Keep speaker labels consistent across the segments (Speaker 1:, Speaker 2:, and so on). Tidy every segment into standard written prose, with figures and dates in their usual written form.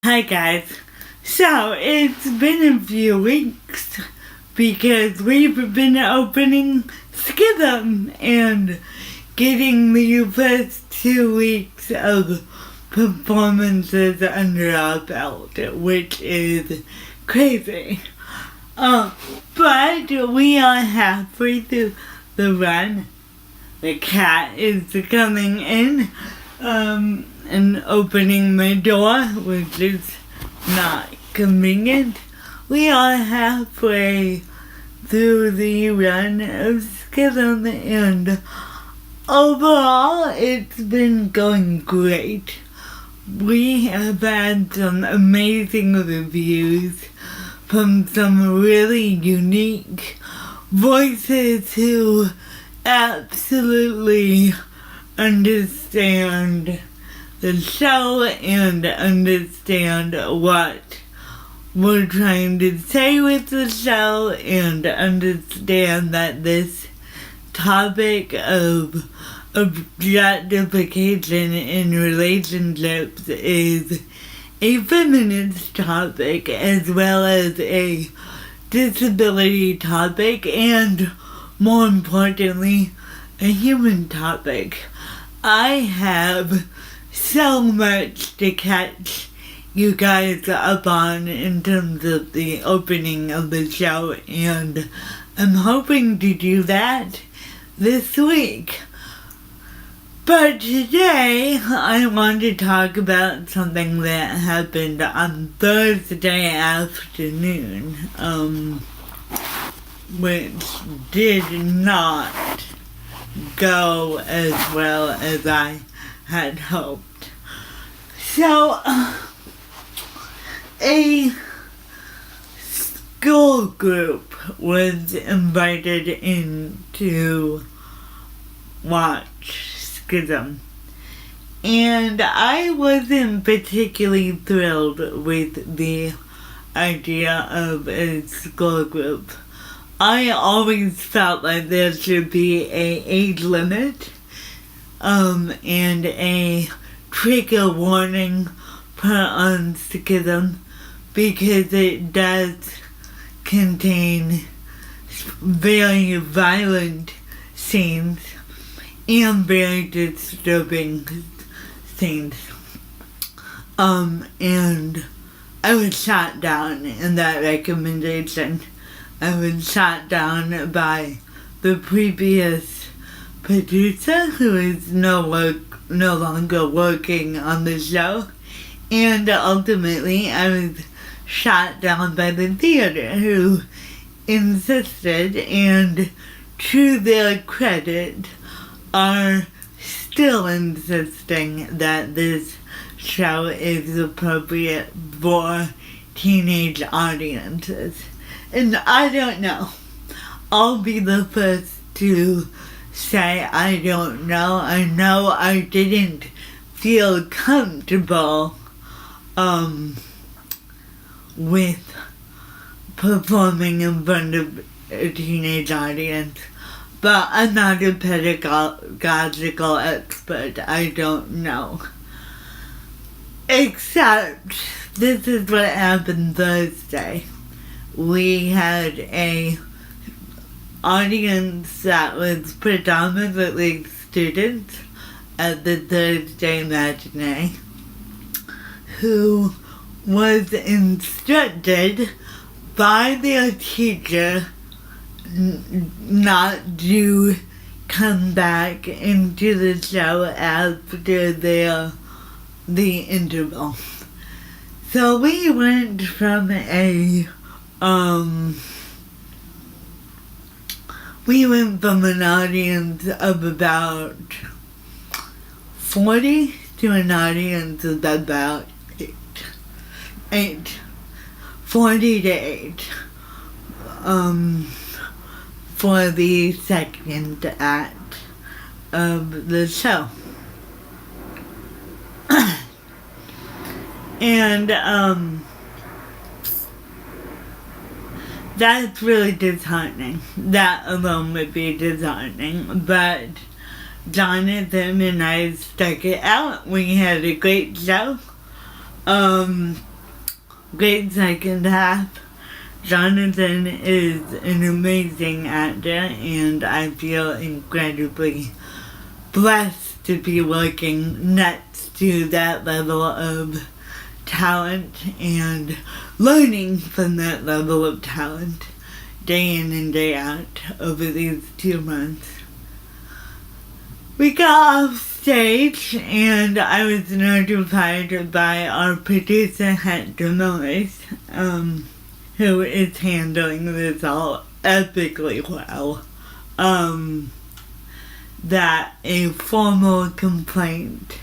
Speaker 1: Hi guys. So it's been a few weeks because we've been opening Schism and getting the first 2 weeks of performances under our belt, which is crazy. But we are halfway through the run. The cat is coming in and opening my door, which is not convenient. We are halfway through the run of Schism, and overall it's been going great. We have had some amazing reviews from some really unique voices who absolutely understand the show and understand what we're trying to say with the show and understand that this topic of objectification in relationships is a feminist topic as well as a disability topic and, more importantly, a human topic. I have so much to catch you guys up on in terms of the opening of the show, and I'm hoping to do that this week. But today, I want to talk about something that happened on Thursday afternoon, which did not go as well as I had hoped. So, a school group was invited in to watch Schism, and I wasn't particularly thrilled with the idea of a school group. I always felt like there should be an age limit and a trigger warning put on Schism because it does contain very violent scenes and very disturbing scenes. And I was shot down in that recommendation. I was shot down by the previous producer, who is no longer working on the show, and ultimately I was shot down by the theater, who insisted, and to their credit, are still insisting that this show is appropriate for teenage audiences. And I don't know. I'll be the first to say I don't know. I know I didn't feel comfortable with performing in front of a teenage audience. But I'm not a pedagogical expert. I don't know. Except, this is what happened Thursday. We had a audience that was predominantly students at the Thursday matinee who was instructed by their teacher not to come back into the show after the interval. So we went from an audience of about 40 to an audience of about 40 to 8, for the second act of the show. And, that's really disheartening. That alone would be disheartening, but Jonathan and I stuck it out. We had a great show. great second half. Jonathan is an amazing actor, and I feel incredibly blessed to be working next to that level of talent and learning from that level of talent day in and day out over these 2 months. We got off stage and I was notified by our producer Hector Morris, who is handling this all epically well, that a formal complaint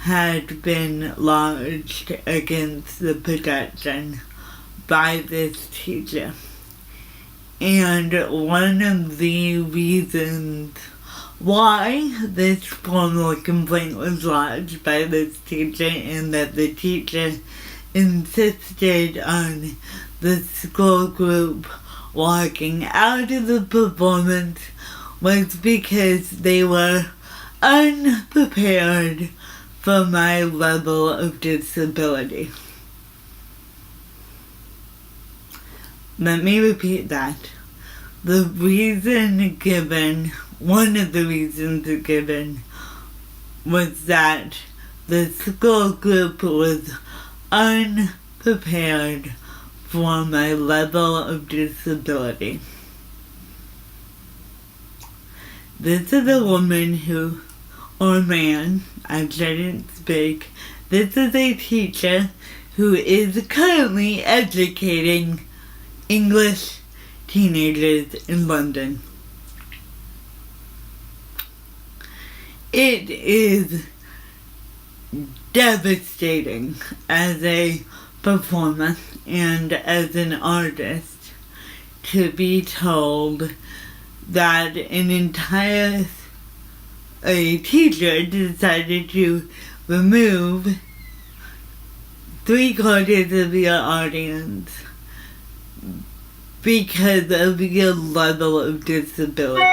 Speaker 1: had been lodged against the production by this teacher. And one of the reasons why this formal complaint was lodged by this teacher, and that the teacher insisted on the school group walking out of the performance, was because they were unprepared for my level of disability. Let me repeat that. One of the reasons given was that the school group was unprepared for my level of disability. This is a woman or man, I shouldn't speak. This is a teacher who is currently educating English teenagers in London. It is devastating as a performer and as an artist to be told that a teacher decided to remove 3/4 of your audience because of your level of disability,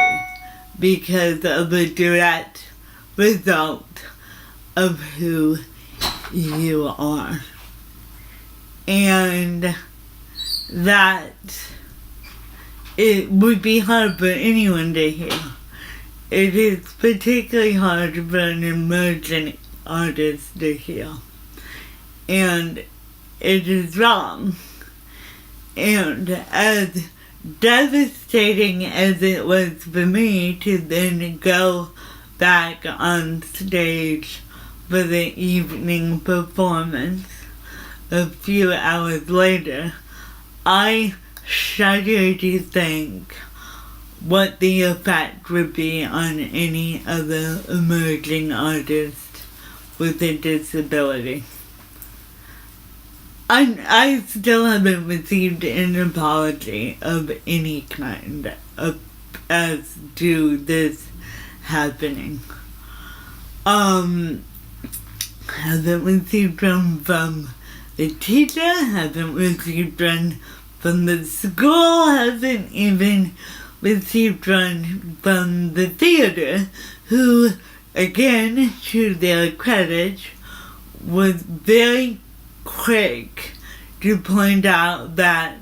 Speaker 1: because of a direct result of who you are. And that it would be hard for anyone to hear. It is particularly hard for an emerging artist to hear. And it is wrong. And as devastating as it was for me to then go back on stage for the evening performance a few hours later, I shudder to think what the effect would be on any other emerging artist with a disability. I still haven't received an apology of any kind as to this happening. Haven't received one from the teacher, haven't received one from the school, haven't even received one from the theater, who, again, to their credit, was very quick to point out that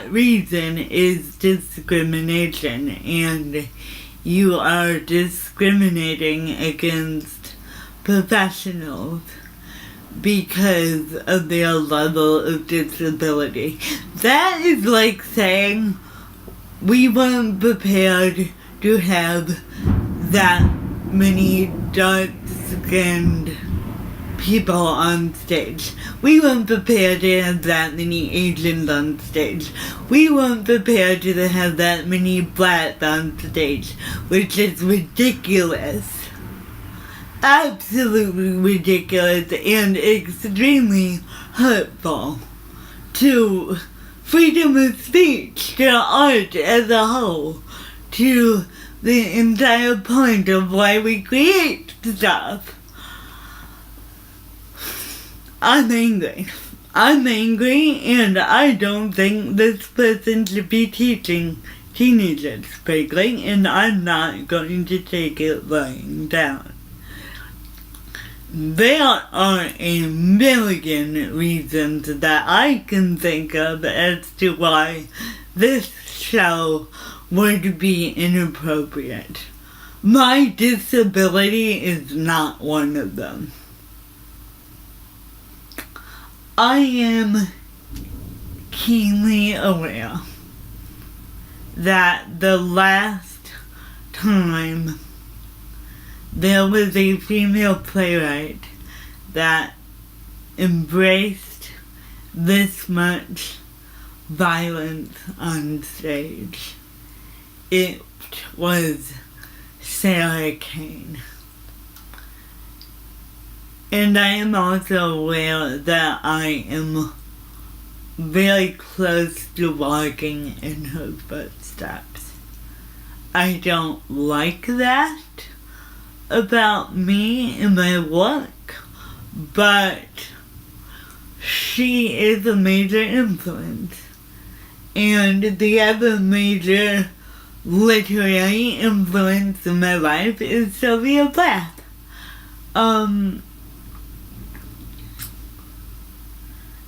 Speaker 1: reason is discrimination, and you are discriminating against professionals because of their level of disability. That is like saying we weren't prepared to have that many dark-skinned people on stage. We weren't prepared to have that many Asians on stage. We weren't prepared to have that many blacks on stage, which is ridiculous. Absolutely ridiculous and extremely hurtful to freedom of speech, to art as a whole, to the entire point of why we create stuff. I'm angry. And I don't think this person should be teaching teenagers, frankly, and I'm not going to take it lying down. there are a million reasons that I can think of as to why this show would be inappropriate. My disability is not one of them. I am keenly aware that the last time there was a female playwright that embraced this much violence on stage, it was Sarah Kane. And I am also aware that I am very close to walking in her footsteps. I don't like that about me and my work, but she is a major influence. And the other major literary influence in my life is Sylvia Plath. And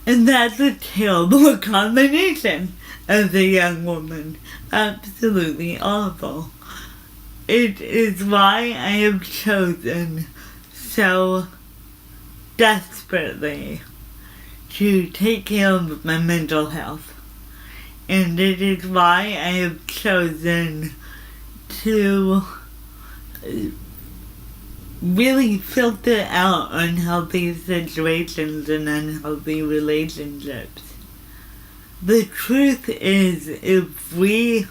Speaker 1: that's a terrible combination as a young woman. Absolutely awful. It is why I have chosen so desperately to take care of my mental health. And it is why I have chosen to really filter out unhealthy situations and unhealthy relationships. The truth is, if we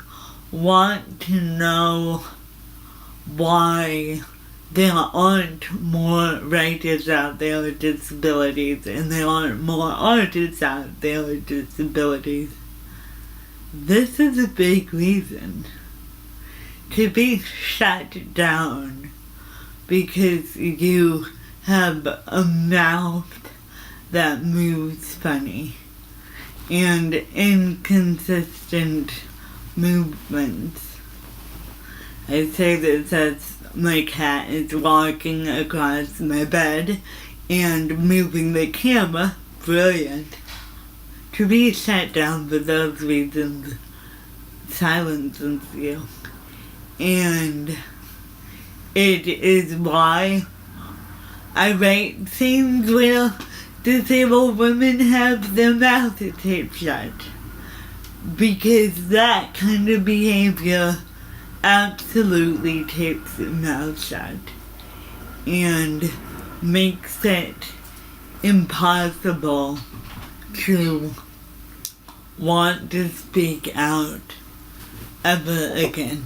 Speaker 1: want to know why there aren't more writers out there with disabilities and there aren't more artists out there with disabilities, this is a big reason. To be shut down because you have a mouth that moves funny and inconsistent movements. I say this as my cat is walking across my bed and moving the camera. Brilliant. To be shut down for those reasons silences you. And it is why I write scenes where disabled women have their mouths taped shut. Because that kind of behavior absolutely tapes the mouth shut and makes it impossible to want to speak out ever again.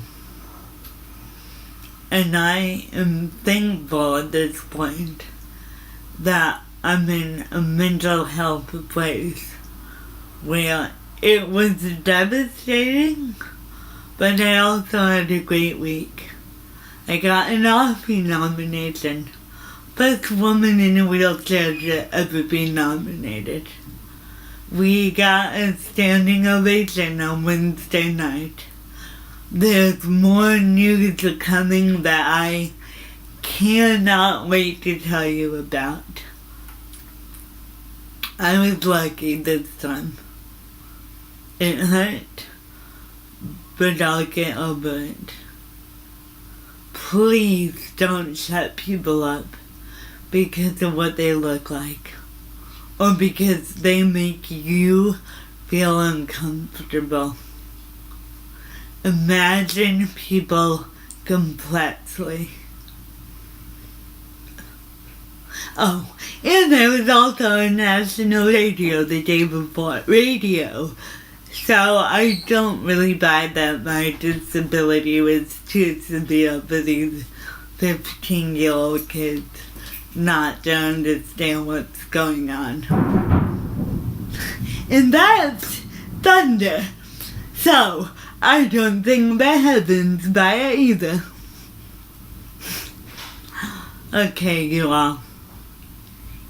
Speaker 1: And I am thankful at this point that I'm in a mental health place where it was devastating, but I also had a great week. I got an Oscar nomination. First woman in a wheelchair to ever be nominated. We got a standing ovation on Wednesday night. There's more news coming that I cannot wait to tell you about. I was lucky this time. It hurt, but I'll get over it. Please don't shut people up because of what they look like, or because they make you feel uncomfortable. Imagine people complexly. Oh, and there was also on national radio the day before. Radio. So I don't really buy that my disability was too severe for these 15-year-old kids not to understand what's going on. And that's thunder. So I don't think the heavens by it either. Okay, you all.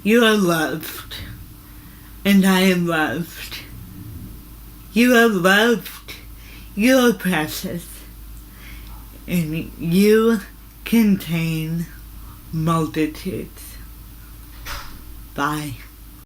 Speaker 1: You are loved. And I am loved. You are loved. You are precious. And you contain multitudes. Bye.